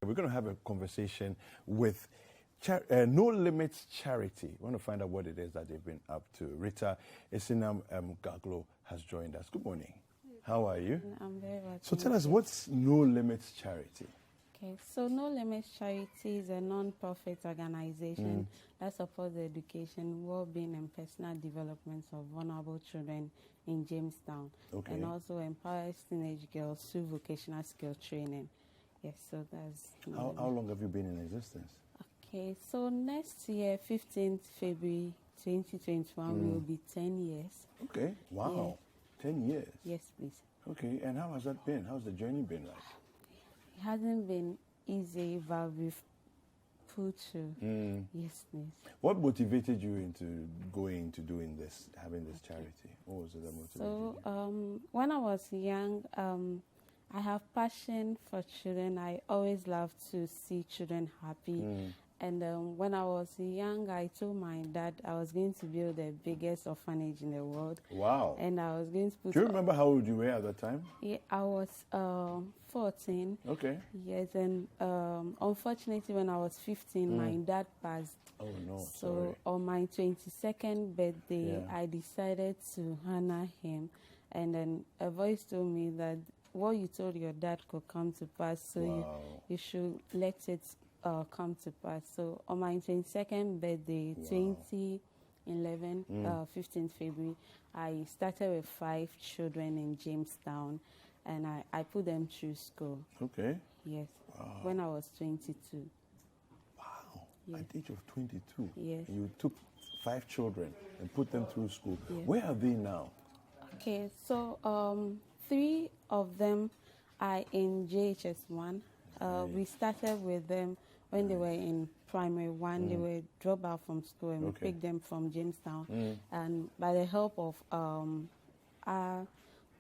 We're going to have a conversation with No Limits Charity. We want to find out what it is that they've been up to. Rita Esionam Garglo has joined us. Good morning. How are you? I'm very well. So tell us, what's No Limits Charity? Okay, so No Limits Charity is a non-profit organization that supports the education, well-being, and personal development of vulnerable children in Jamestown, and also empowers teenage girls through vocational skill training. Yes, so that's... How long have you been in existence? Okay, so next year, 15th February 2021, will be 10 years. Okay, wow, yeah. 10 years? Yes, please. Okay, and how has that been? How's the journey been like? It hasn't been easy, but we've put to. Yes, please. What motivated you into going to doing this, having this charity? What was it that motivated you? When I was young, I have passion for children. I always loved to see children happy. And when I was young, I told my dad I was going to build the biggest orphanage in the world. Wow. And I was going to put... Do you remember how old you were at that time? Yeah, I was 14. Okay. Yes, and unfortunately, when I was 15, my dad passed. Oh, no, So sorry. on my 22nd birthday, I decided to honor him. And then a voice told me that what you told your dad could come to pass, so you should let it come to pass. So on my 22nd birthday, 2011, 15th February, I started with 5 children in Jamestown, and I put them through school. Okay. Yes. Wow. When I was 22. Wow. Yes. At the age of 22. Yes. You took 5 children and put them through school. Yes. Where are they now? Okay, so 3 of them are in JHS1. We started with them when they were in primary 1. They were dropped out from school, and we picked them from Jamestown. And by the help of our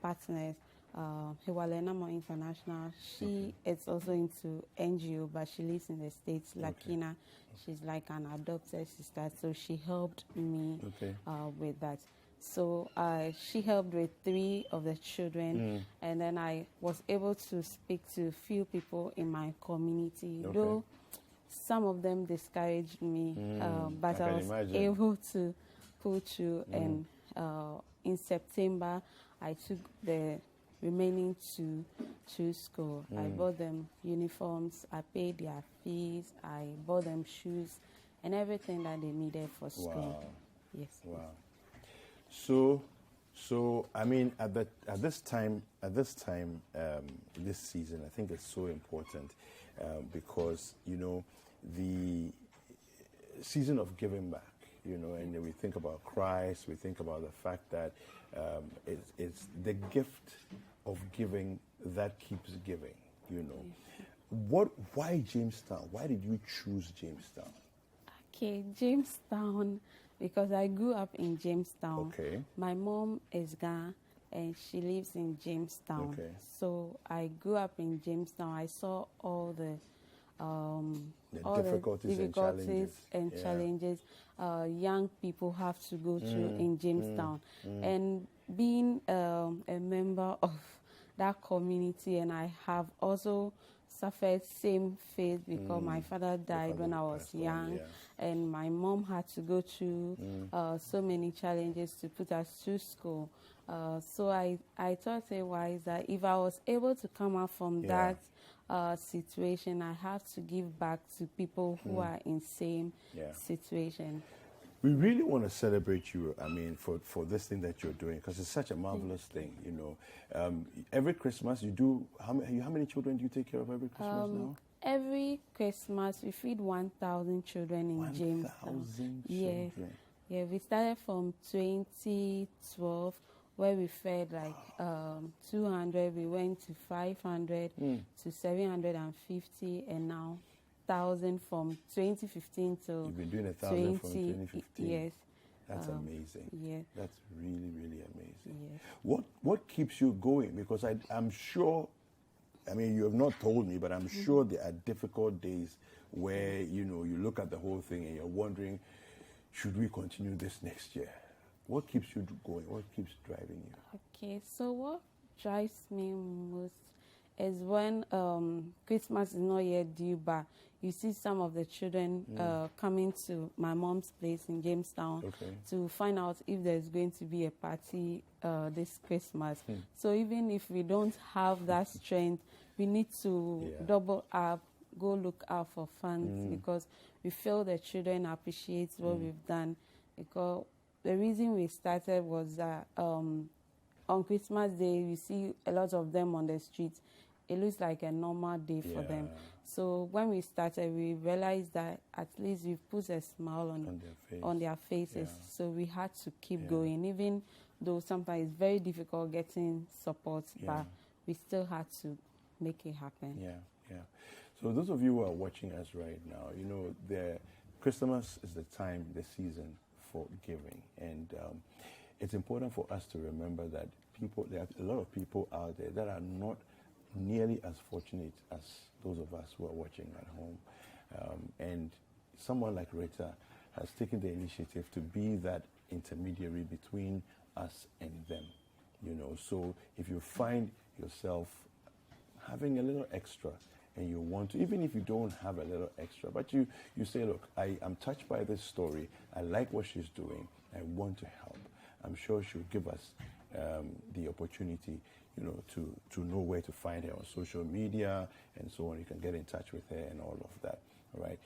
partners, Hiwalenamo International, she is also into NGO, but she lives in the States, Lakina. She's like an adopted sister, so she helped me with that. So she helped with 3 of the children, and then I was able to speak to a few people in my community, though some of them discouraged me, but I was able to pull through, and in September I took the remaining 2 to school. I bought them uniforms, I paid their fees, I bought them shoes and everything that they needed for school. Wow. Yes. Wow. So I mean, at this time, this season, I think it's so important because the season of giving back. And then we think about Christ. We think about the fact that it's the gift of giving that keeps giving. Why Jamestown? Why did you choose Jamestown? Okay, Jamestown, because I grew up in Jamestown. Okay. My mom is Ghana, and she lives in Jamestown. Okay. So I grew up in Jamestown. I saw all the difficulties and challenges young people have to go through in Jamestown. And being a member of that community, and I have also suffered same fate because my father died when I was young, and my mom had to go through so many challenges to put us through school. So I thought it wise that if I was able to come out from that situation, I have to give back to people who are in same situation. We really want to celebrate you, for this thing that you're doing, because it's such a marvelous thing, Every Christmas you do, how many children do you take care of every Christmas now? Every Christmas we feed 1,000 children in Jamestown. 1,000 children? Yes. Yeah, we started from 2012, where we fed like 200, we went to 500, to 750, and now 1,000 from 2015 to You've been doing 1,000 from 2015. Yes. That's amazing. Yeah. That's really, really amazing. Yeah. What keeps you going? Because I'm sure, you have not told me, but I'm sure there are difficult days where, you look at the whole thing and you're wondering, should we continue this next year? What keeps you going? What keeps driving you? Okay, so what drives me most is when Christmas is not yet due, but you see some of the children coming to my mom's place in Jamestown to find out if there's going to be a party this Christmas. So even if we don't have that strength, we need to double up, go look out for funds because we feel the children appreciate what we've done. Because the reason we started was that on Christmas Day, you see a lot of them on the streets. It looks like a normal day for them. So when we started, we realized that at least we've put a smile on their faces. So we had to keep going, even though sometimes it's very difficult getting support, but we still had to make it happen. So those of you who are watching us right now, you know, Christmas is the time, the season for giving. And it's important for us to remember that there are a lot of people out there that are not nearly as fortunate as those of us who are watching at home. And someone like Rita has taken the initiative to be that intermediary between us and them. You know, so if you find yourself having a little extra and you want to, even if you don't have a little extra, but you say, look, I am touched by this story, I like what she's doing, I want to help, I'm sure she'll give us the opportunity, you know, to know where to find her on social media and so on. You can get in touch with her and all of that, all right?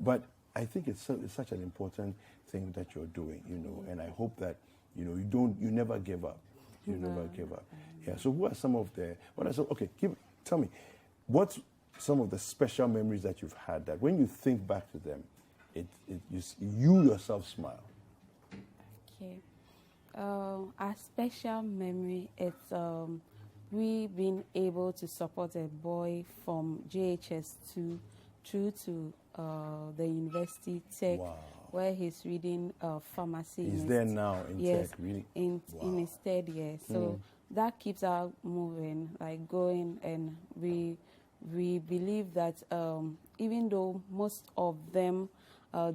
But I think it's such an important thing that you're doing, you know, and I hope that, you know, you never give up. You never give up. Yeah, so tell me, what's some of the special memories that you've had that when you think back to them, you yourself smile? Okay. Our special memory is we being able to support a boy from JHS2 through to the University Tech, where he's reading pharmacy. He's there now in Tech, really? In his third year. So that keeps us moving, like going, and we believe that even though most of them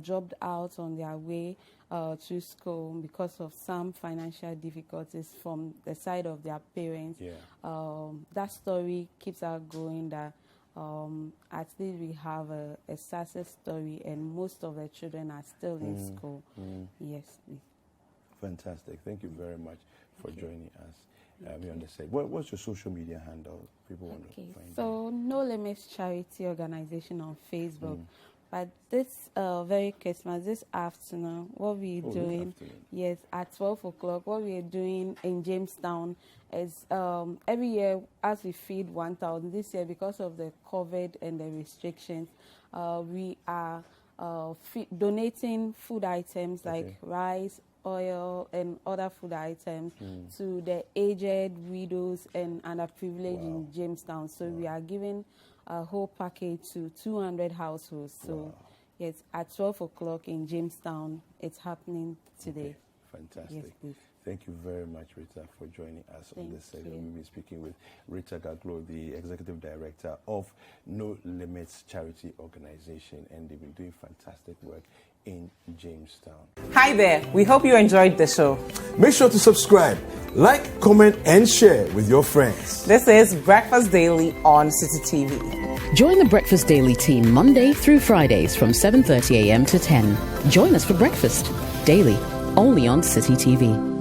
dropped out on their way to school because of some financial difficulties from the side of their parents, that story keeps us going, that at least we have a success story and most of the children are still in school. Yes, please. Fantastic. Thank you very much for joining us. We understand. What's your social media handle? People want to find you. So, No Limits Charity Organization on Facebook. But this very Christmas, this afternoon, what we're doing, yes, at 12 o'clock, what we're doing in Jamestown is every year, as we feed 1,000, this year, because of the COVID and the restrictions, we are donating food items like rice, oil, and other food items to the aged, widows, and underprivileged in Jamestown. So we are giving a whole package to 200 households. So yes, at 12 o'clock in Jamestown, it's happening today. Fantastic. Yes, please. Thank you very much, Rita, for joining us on this segment. We'll be speaking with Rita Garglo, the Executive Director of No Limits Charity Organization, and they've been doing fantastic work in Jamestown. Hi there. We hope you enjoyed the show. Make sure to subscribe, like, comment, and share with your friends. This is Breakfast Daily on Citi TV. Join the Breakfast Daily team Monday through Fridays from 7:30 a.m. to 10. Join us for breakfast daily, only on Citi TV.